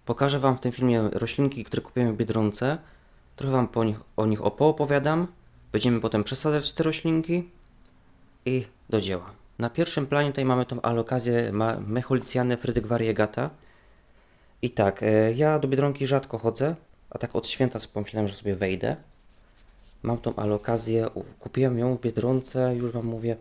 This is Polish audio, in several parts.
Pokażę Wam w tym filmie roślinki, które kupiłem w Biedronce. Trochę Wam o nich opoopowiadam. Będziemy potem przesadzać te roślinki i do dzieła. Na pierwszym planie tutaj mamy tą alokazję Mecholicjane Frydyk variegata. I tak, ja do Biedronki rzadko chodzę, a tak od święta sobie pomyślałem, że sobie wejdę. Mam tą alokazję, kupiłem ją w Biedronce, już Wam mówię,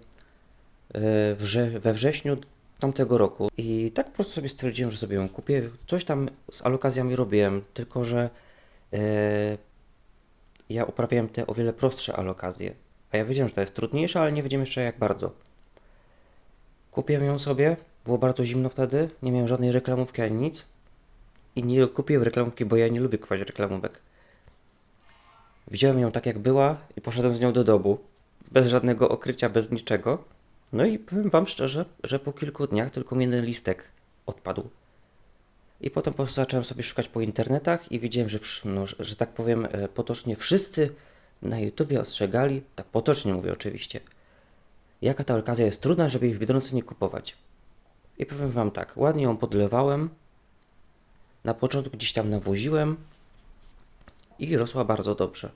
we wrześniu tamtego roku. I tak po prostu sobie stwierdziłem, że sobie ją kupię. Coś tam z alokazjami robiłem, tylko że ja uprawiałem te o wiele prostsze alokazje. A ja wiedziałem, że to jest trudniejsze, ale nie wiedziałem jeszcze jak bardzo. Kupiłem ją sobie, było bardzo zimno wtedy, nie miałem żadnej reklamówki ani nic. I nie kupiłem reklamówki, bo ja nie lubię kupować reklamówek. Wziąłem ją tak jak była i poszedłem z nią do domu. Bez żadnego okrycia, bez niczego. No i powiem Wam szczerze, że po kilku dniach tylko mi jeden listek odpadł. I potem po prostu zacząłem sobie szukać po internetach i widziałem, że tak powiem potocznie wszyscy na YouTubie ostrzegali, tak potocznie mówię oczywiście, jaka ta okazja jest trudna, żeby jej w Biedronce nie kupować. I powiem Wam tak, ładnie ją podlewałem, na początku gdzieś tam nawoziłem i rosła bardzo dobrze.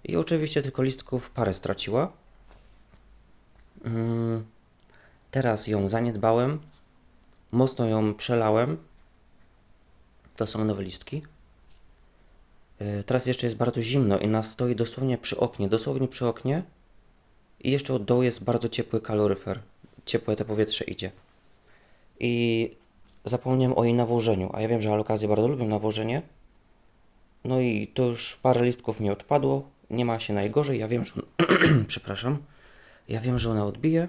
I oczywiście tylko listków parę straciła. Teraz ją zaniedbałem, mocno ją przelałem. To są nowe listki. Teraz jeszcze jest bardzo zimno i nas stoi dosłownie przy oknie. I jeszcze od dołu jest bardzo ciepły kaloryfer. Ciepłe te powietrze idzie. I zapomniałem o jej nawożeniu, a ja wiem, że alokazje bardzo lubią nawożenie. No i to już parę listków mi odpadło. Nie ma się najgorzej. Ja wiem, że przepraszam. Ja wiem, że ona odbije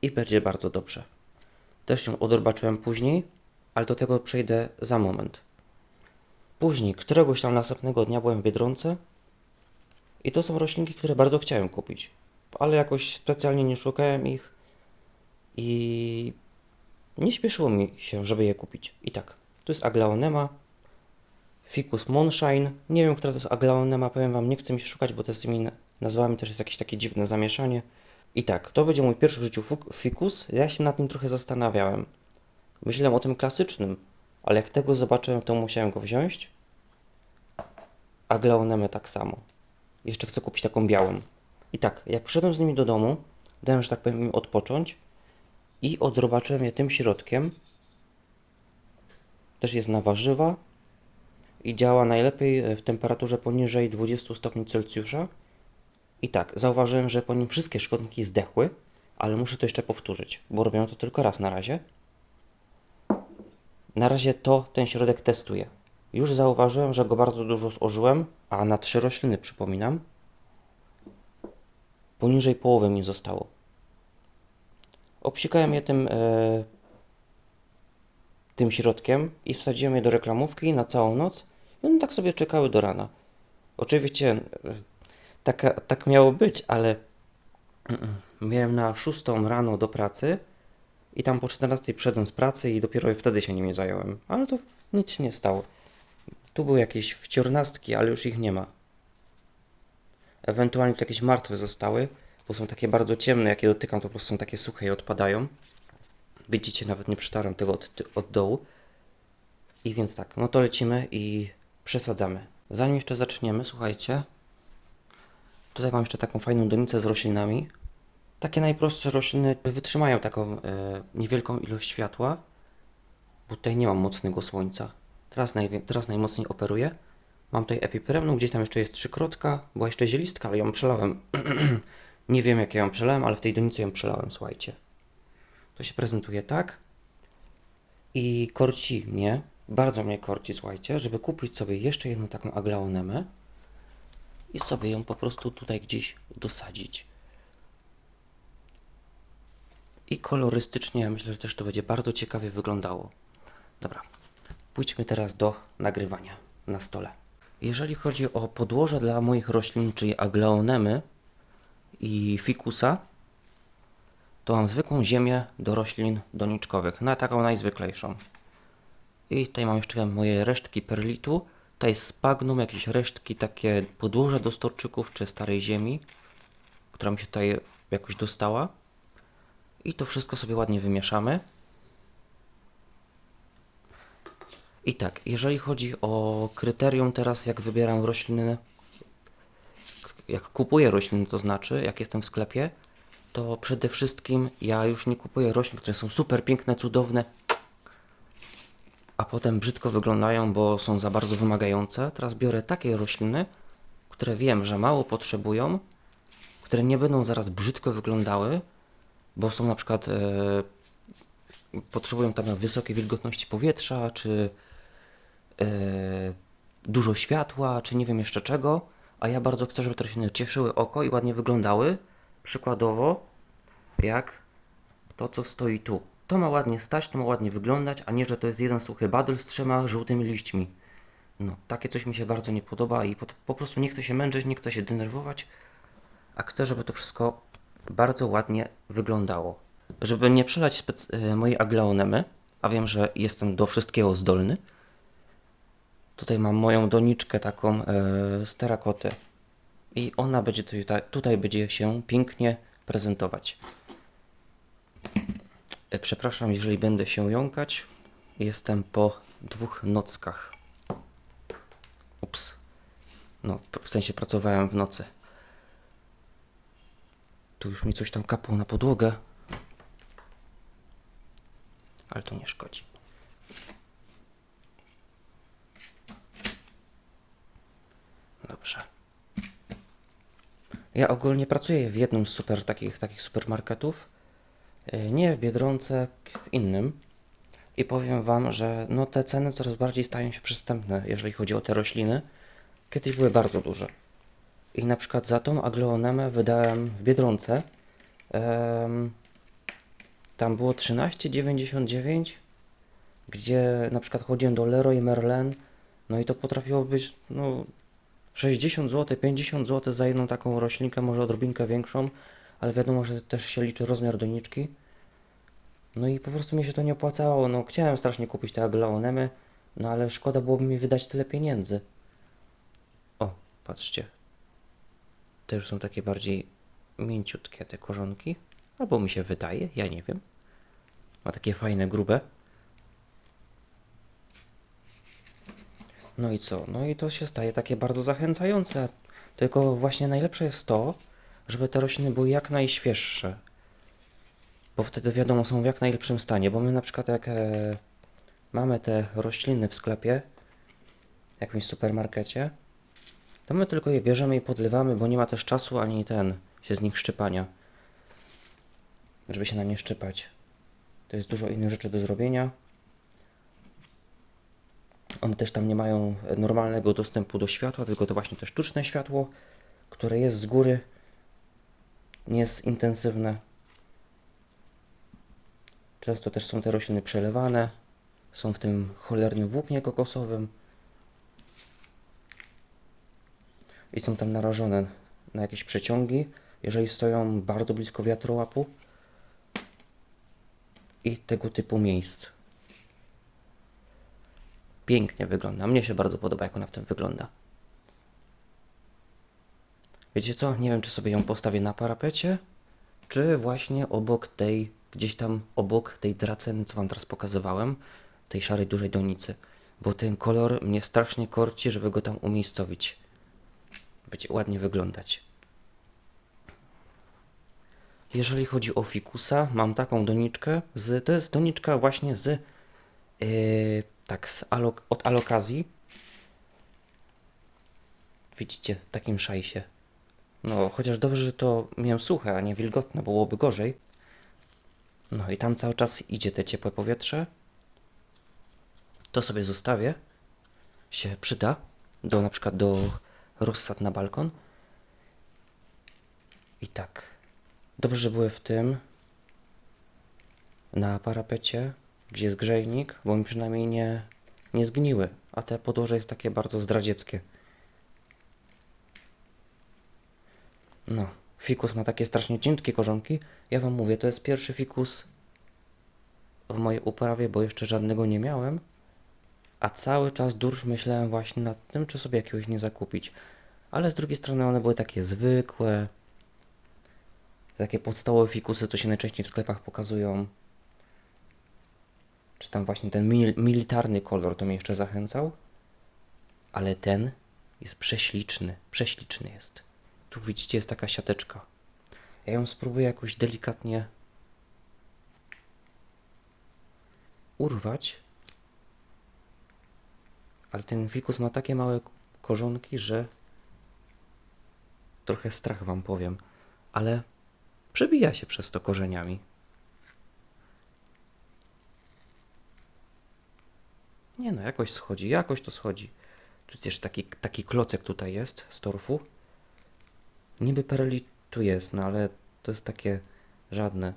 i będzie bardzo dobrze. Też ją odrobaczyłem później, ale do tego przejdę za moment. Później, któregoś tam następnego dnia byłem w Biedronce i to są roślinki, które bardzo chciałem kupić, ale jakoś specjalnie nie szukałem ich i nie śpieszyło mi się, żeby je kupić. I tak, tu jest Aglaonema, Ficus Moonshine. Nie wiem, która to jest Aglaonema, powiem Wam, nie chcę mi się szukać, bo to z tymi nazwami też jest jakieś takie dziwne zamieszanie. I tak, to będzie mój pierwszy w życiu Ficus. Ja się nad nim trochę zastanawiałem. Myślałem o tym klasycznym, ale jak tego zobaczyłem, to musiałem go wziąć. Aglaonemę tak samo. Jeszcze chcę kupić taką białą. I tak, jak przyszedłem z nimi do domu, dałem, że tak powiem, im odpocząć i odrobaczyłem je tym środkiem. Też jest na warzywa i działa najlepiej w temperaturze poniżej 20 stopni Celsjusza. I tak, zauważyłem, że po nim wszystkie szkodniki zdechły, ale muszę to jeszcze powtórzyć, bo robię to tylko raz na razie. Na razie ten środek testuję. Już zauważyłem, że go bardzo dużo zużyłem, a na 3 rośliny przypominam. Poniżej połowy mi zostało. Obsikałem je tym środkiem i wsadziłem je do reklamówki na całą noc i one tak sobie czekały do rana. Oczywiście tak miało być, ale miałem na 6 rano do pracy i tam po 14 przyszedłem z pracy i dopiero wtedy się nimi zająłem. Ale to nic się nie stało. Tu były jakieś wciornastki, ale już ich nie ma. Ewentualnie tu jakieś martwe zostały, bo są takie bardzo ciemne, jak je dotykam, to po prostu są takie suche i odpadają. Widzicie, nawet nie przytaram tego od dołu. I więc tak, no to lecimy i przesadzamy. Zanim jeszcze zaczniemy, słuchajcie, tutaj mam jeszcze taką fajną donicę z roślinami. Takie najprostsze rośliny wytrzymają taką niewielką ilość światła, bo tutaj nie mam mocnego słońca. Teraz najmocniej operuję. Mam tutaj epipremną, gdzieś tam jeszcze jest trzykrotka, była jeszcze zielistka, ale ją przelałem. Nie wiem jak ja ją przelałem, ale w tej donicy ją przelałem, słuchajcie. To się prezentuje tak. I korci mnie, bardzo mnie korci, słuchajcie, żeby kupić sobie jeszcze jedną taką aglaonemę i sobie ją po prostu tutaj gdzieś dosadzić. I kolorystycznie ja myślę, że też to będzie bardzo ciekawie wyglądało. Dobra, pójdźmy teraz do nagrywania na stole. Jeżeli chodzi o podłoże dla moich roślin, czyli aglaonemy i fikusa, to mam zwykłą ziemię do roślin doniczkowych, na taką najzwyklejszą. I tutaj mam jeszcze moje resztki perlitu. Tutaj jest spagnum, jakieś resztki, takie podłoże do storczyków czy starej ziemi, która mi się tutaj jakoś dostała. I to wszystko sobie ładnie wymieszamy. I tak, jeżeli chodzi o kryterium teraz, jak wybieram rośliny, jak kupuję rośliny, to znaczy, jak jestem w sklepie, to przede wszystkim ja już nie kupuję roślin, które są super piękne, cudowne, a potem brzydko wyglądają, bo są za bardzo wymagające. Teraz biorę takie rośliny, które wiem, że mało potrzebują, które nie będą zaraz brzydko wyglądały, bo są na przykład potrzebują tam wysokiej wilgotności powietrza, czy dużo światła, czy nie wiem jeszcze czego, a ja bardzo chcę, żeby te rośliny cieszyły oko i ładnie wyglądały. Przykładowo, jak to, co stoi tu. To ma ładnie stać, to ma ładnie wyglądać, a nie, że to jest jeden suchy badyl z 3 żółtymi liśćmi. No, takie coś mi się bardzo nie podoba i po prostu nie chcę się męczyć, nie chcę się denerwować, a chcę, żeby to wszystko bardzo ładnie wyglądało. Żeby nie przelać mojej aglaonemy, a wiem, że jestem do wszystkiego zdolny, tutaj mam moją doniczkę taką z terakoty i ona będzie tutaj będzie się pięknie prezentować. Przepraszam, jeżeli będę się jąkać. Jestem po 2 nockach. Ups. No, w sensie pracowałem w nocy. Tu już mi coś tam kapło na podłogę. Ale to nie szkodzi. Dobrze. Ja ogólnie pracuję w jednym z takich supermarketów. Nie w Biedronce, w innym. I powiem Wam, że no te ceny coraz bardziej stają się przystępne, jeżeli chodzi o te rośliny. Kiedyś były bardzo duże. I na przykład za tą aglaonemę wydałem w Biedronce. Tam było 13,99, gdzie na przykład chodziłem do Leroy Merlin, no i to potrafiło być no 60 zł, 50 zł za jedną taką roślinkę, może odrobinkę większą, ale wiadomo, że też się liczy rozmiar doniczki. No i po prostu mi się to nie opłacało. No chciałem strasznie kupić te aglaonemy, no ale szkoda byłoby mi wydać tyle pieniędzy. O, patrzcie. Te już są takie bardziej mięciutkie te korzonki. Albo mi się wydaje, ja nie wiem. Ma takie fajne, grube. No i co? No i to się staje takie bardzo zachęcające. Tylko właśnie najlepsze jest to, żeby te rośliny były jak najświeższe. Bo wtedy wiadomo, są w jak najlepszym stanie. Bo my na przykład jak mamy te rośliny w sklepie, w jakimś supermarkecie, to my tylko je bierzemy i podlewamy, bo nie ma też czasu ani się z nich szczypania. Żeby się na nie szczypać. To jest dużo innych rzeczy do zrobienia. One też tam nie mają normalnego dostępu do światła, tylko to właśnie to sztuczne światło, które jest z góry, nie jest intensywne. Często też są te rośliny przelewane, są w tym cholernym włóknie kokosowym i są tam narażone na jakieś przeciągi, jeżeli stoją bardzo blisko wiatrołapu i tego typu miejsc. Pięknie wygląda. Mnie się bardzo podoba, jak ona w tym wygląda. Wiecie co? Nie wiem, czy sobie ją postawię na parapecie, czy właśnie obok gdzieś tam obok tej draceny, co Wam teraz pokazywałem, tej szarej dużej donicy. Bo ten kolor mnie strasznie korci, żeby go tam umiejscowić. Będzie ładnie wyglądać. Jeżeli chodzi o fikusa, mam taką doniczkę, to jest doniczka właśnie od alokazji. Widzicie, takim szajsie. No, chociaż dobrze, że to miałem suche, a nie wilgotne, byłoby gorzej. No i tam cały czas idzie te ciepłe powietrze. To sobie zostawię. Się przyda. Na przykład do rozsad na balkon. I tak. Dobrze, że były w tym. Na parapecie, gdzie jest grzejnik, bo mi przynajmniej nie zgniły. A te podłoże jest takie bardzo zdradzieckie. No, fikus ma takie strasznie cienkie korzonki. Ja Wam mówię, to jest pierwszy fikus w mojej uprawie, bo jeszcze żadnego nie miałem. A cały czas myślałem właśnie nad tym, czy sobie jakiegoś nie zakupić. Ale z drugiej strony one były takie zwykłe. Takie podstawowe fikusy, to się najczęściej w sklepach pokazują. czy tam właśnie ten militarny kolor to mnie jeszcze zachęcał, ale ten jest prześliczny, prześliczny jest. Tu widzicie, jest taka siateczka. Ja ją spróbuję jakoś delikatnie urwać, ale ten fikus ma takie małe korzonki, że trochę strach wam powiem, ale przebija się przez to korzeniami. Nie no, jakoś schodzi, jakoś to schodzi. Tu jest jeszcze taki klocek tutaj jest z torfu. Niby perli tu jest, no ale to jest takie żadne.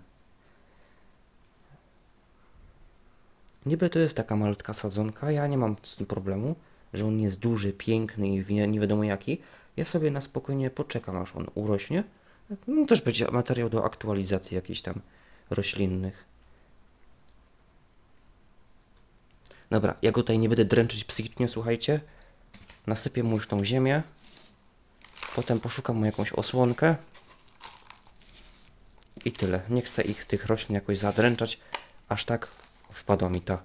Niby to jest taka malutka sadzonka, ja nie mam z tym problemu, że on jest duży, piękny i nie wiadomo jaki. Ja sobie na spokojnie poczekam, aż on urośnie. No, też będzie materiał do aktualizacji jakichś tam roślinnych. Dobra, ja go tutaj nie będę dręczyć psychicznie, słuchajcie. Nasypię mu już tą ziemię. Potem poszukam mu jakąś osłonkę. I tyle. Nie chcę tych roślin jakoś zadręczać. Aż tak wpadła mi ta.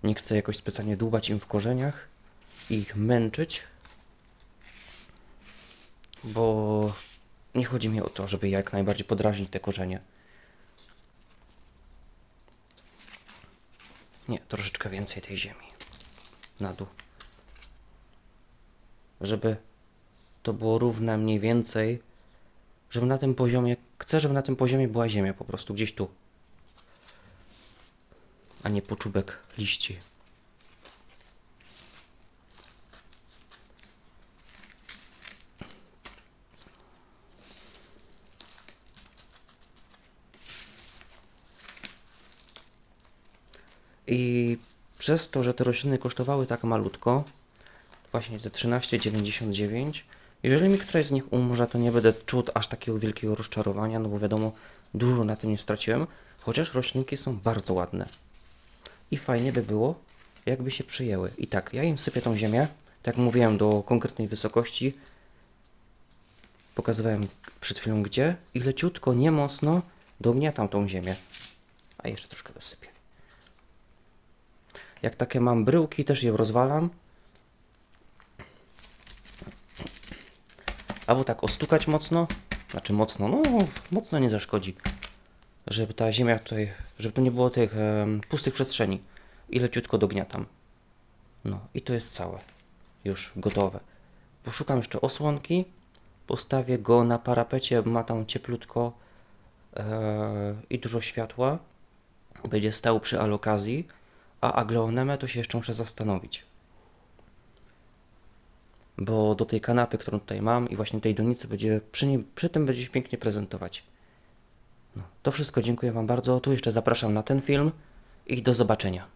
Nie chcę jakoś specjalnie dłubać im w korzeniach i ich męczyć. Bo nie chodzi mi o to, żeby jak najbardziej podrażnić te korzenie. Nie, troszeczkę więcej tej ziemi. Na dół. Żeby to było równe mniej więcej. Żeby na tym poziomie... Chcę, żeby na tym poziomie była ziemia po prostu. Gdzieś tu. A nie poczubek liści. I przez to, że te rośliny kosztowały tak malutko, właśnie te 13,99, jeżeli mi któraś z nich umrze, to nie będę czuł aż takiego wielkiego rozczarowania, no bo wiadomo, dużo na tym nie straciłem, chociaż roślinki są bardzo ładne. I fajnie by było, jakby się przyjęły. I tak, ja im sypię tą ziemię, tak jak mówiłem, do konkretnej wysokości. Pokazywałem przed chwilą gdzie i leciutko, nie mocno dogniatam tą ziemię. A jeszcze troszkę dosypię. Jak takie mam bryłki, też je rozwalam. Albo tak ostukać mocno. Znaczy mocno, no mocno nie zaszkodzi. Żeby ta ziemia tutaj, żeby tu nie było tych pustych przestrzeni. I leciutko dogniatam. No i to jest całe. Już gotowe. Poszukam jeszcze osłonki. Postawię go na parapecie, ma tam cieplutko i dużo światła. Będzie stał przy alokazji. A aglaonemę to się jeszcze muszę zastanowić. Bo do tej kanapy, którą tutaj mam i właśnie tej donicy będzie przy tym będzie się pięknie prezentować. No, to wszystko, dziękuję wam bardzo. Tu jeszcze zapraszam na ten film i do zobaczenia.